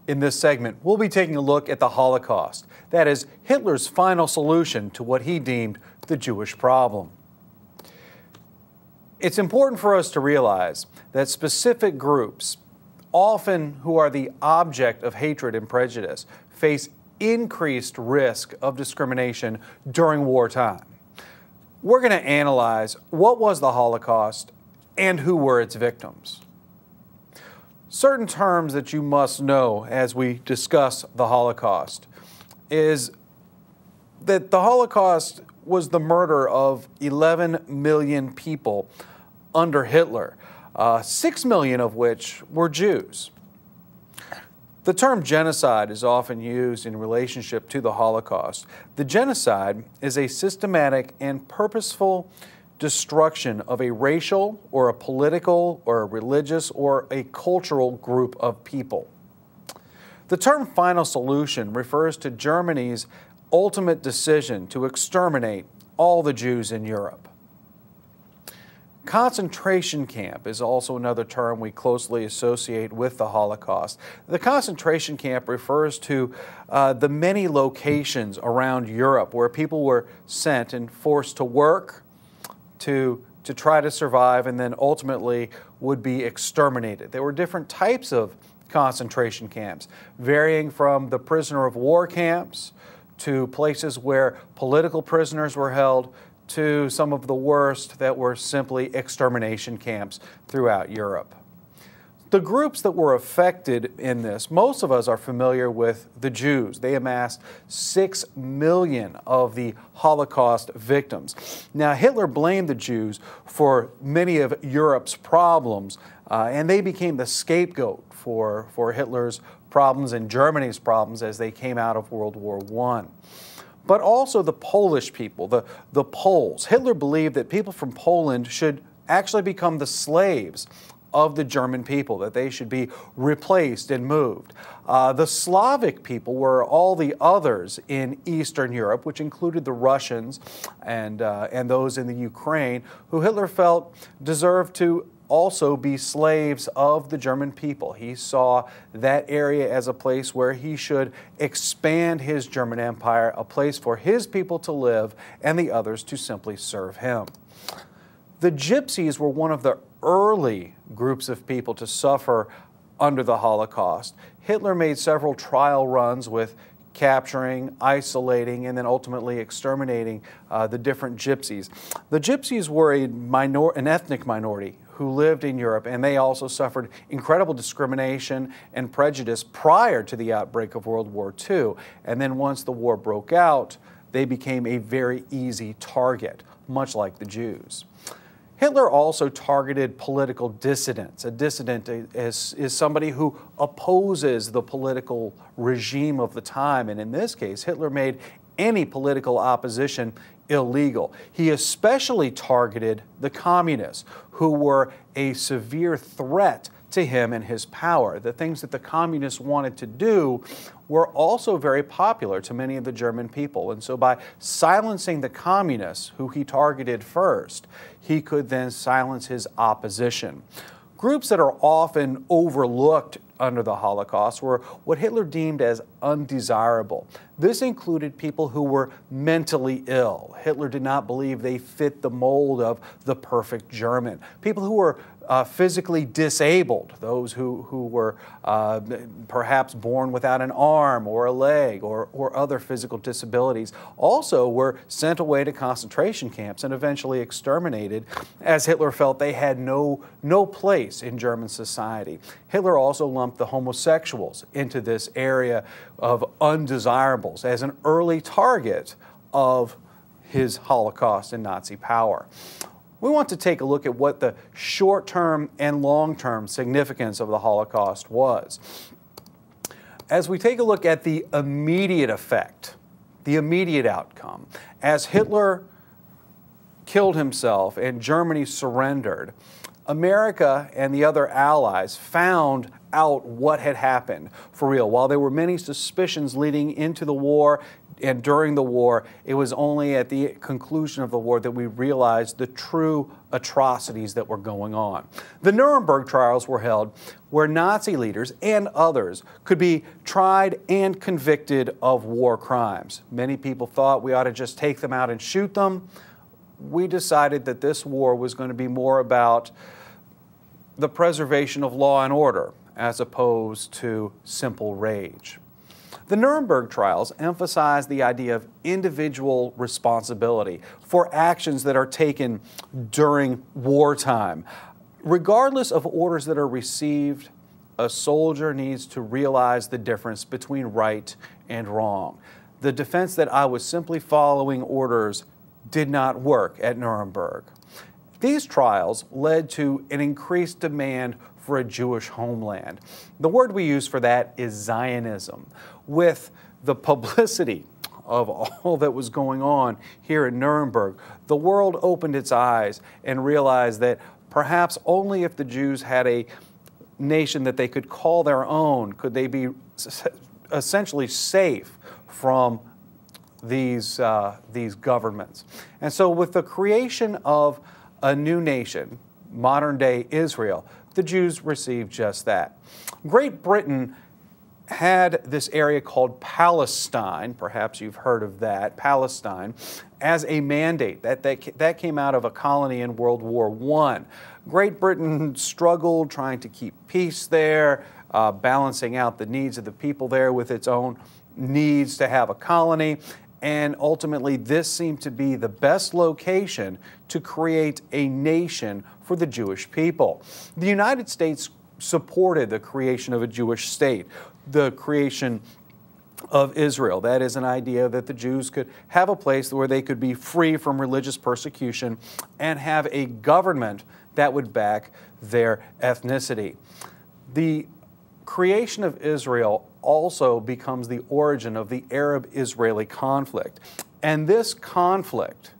In this segment, we'll be taking a look at the Holocaust. That is, Hitler's final solution to what he deemed the Jewish problem. It's important for us to realize that specific groups, often who are the object of hatred and prejudice, face increased risk of discrimination during wartime. We're going to analyze what was the Holocaust and who were its victims. Certain terms that you must know as we discuss the Holocaust is that the Holocaust was the murder of 11 million people under Hitler, 6 million of which were Jews. The term genocide is often used in relationship to the Holocaust. The genocide is a systematic and purposeful destruction of a racial or a political or a religious or a cultural group of people. The term final solution refers to Germany's ultimate decision to exterminate all the Jews in Europe. Concentration camp is also another term we closely associate with the Holocaust. The concentration camp refers to the many locations around Europe where people were sent and forced to work, to try to survive, and then ultimately would be exterminated. There were different types of concentration camps, varying from the prisoner of war camps to places where political prisoners were held, to some of the worst that were simply extermination camps throughout Europe. The groups that were affected in this, most of us are familiar with the Jews. They amassed 6 million of the Holocaust victims. Now, Hitler blamed the Jews for many of Europe's problems, and they became the scapegoat for Hitler's problems and Germany's problems as they came out of World War I. But also the Polish people, the Poles. Hitler believed that people from Poland should actually become the slaves of the German people, that they should be replaced and moved. The Slavic people were all the others in Eastern Europe, which included the Russians and those in the Ukraine, who Hitler felt deserved to also be slaves of the German people. He saw that area as a place where he should expand his German empire, a place for his people to live and the others to simply serve him. The Gypsies were one of the early groups of people to suffer under the Holocaust. Hitler made several trial runs with capturing, isolating, and then ultimately exterminating the different Gypsies. The Gypsies were an ethnic minority who lived in Europe, and they also suffered incredible discrimination and prejudice prior to the outbreak of World War II. And then once the war broke out, they became a very easy target, much like the Jews. Hitler also targeted political dissidents. A dissident is somebody who opposes the political regime of the time, and in this case, Hitler made any political opposition illegal. He especially targeted the communists, who were a severe threat to him and his power. The things that the communists wanted to do were also very popular to many of the German people. And so by silencing the communists, who he targeted first, he could then silence his opposition. Groups that are often overlooked under the Holocaust were what Hitler deemed as undesirable. This included people who were mentally ill. Hitler did not believe they fit the mold of the perfect German. People who were physically disabled, those who were perhaps born without an arm or a leg or other physical disabilities, also were sent away to concentration camps and eventually exterminated, as Hitler felt they had no place in German society. Hitler also lumped the homosexuals into this area of undesirables as an early target of his Holocaust and Nazi power. We want to take a look at what the short-term and long-term significance of the Holocaust was. As we take a look at the immediate effect, the immediate outcome, as Hitler killed himself and Germany surrendered, America and the other allies found out what had happened for real. While there were many suspicions leading into the war, and during the war, it was only at the conclusion of the war that we realized the true atrocities that were going on. The Nuremberg trials were held where Nazi leaders and others could be tried and convicted of war crimes. Many people thought we ought to just take them out and shoot them. We decided that this war was going to be more about the preservation of law and order as opposed to simple rage. The Nuremberg trials emphasize the idea of individual responsibility for actions that are taken during wartime. Regardless of orders that are received, a soldier needs to realize the difference between right and wrong. The defense that I was simply following orders did not work at Nuremberg. These trials led to an increased demand for a Jewish homeland. The word we use for that is Zionism. With the publicity of all that was going on here in Nuremberg, the world opened its eyes and realized that perhaps only if the Jews had a nation that they could call their own could they be essentially safe from these governments. And so with the creation of a new nation, modern-day Israel, the Jews received just that. Great Britain had this area called Palestine, perhaps you've heard of that, Palestine, as a mandate. That came out of a colony in World War I. Great Britain struggled trying to keep peace there, balancing out the needs of the people there with its own needs to have a colony. And ultimately, this seemed to be the best location to create a nation for the Jewish people. The United States supported the creation of a Jewish state, the creation of Israel. That is an idea that the Jews could have a place where they could be free from religious persecution and have a government that would back their ethnicity. The creation of Israel also becomes the origin of the Arab-Israeli conflict. And this conflict,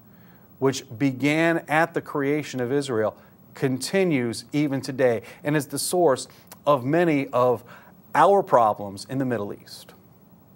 which began at the creation of Israel, continues even today and is the source of many of our problems in the Middle East.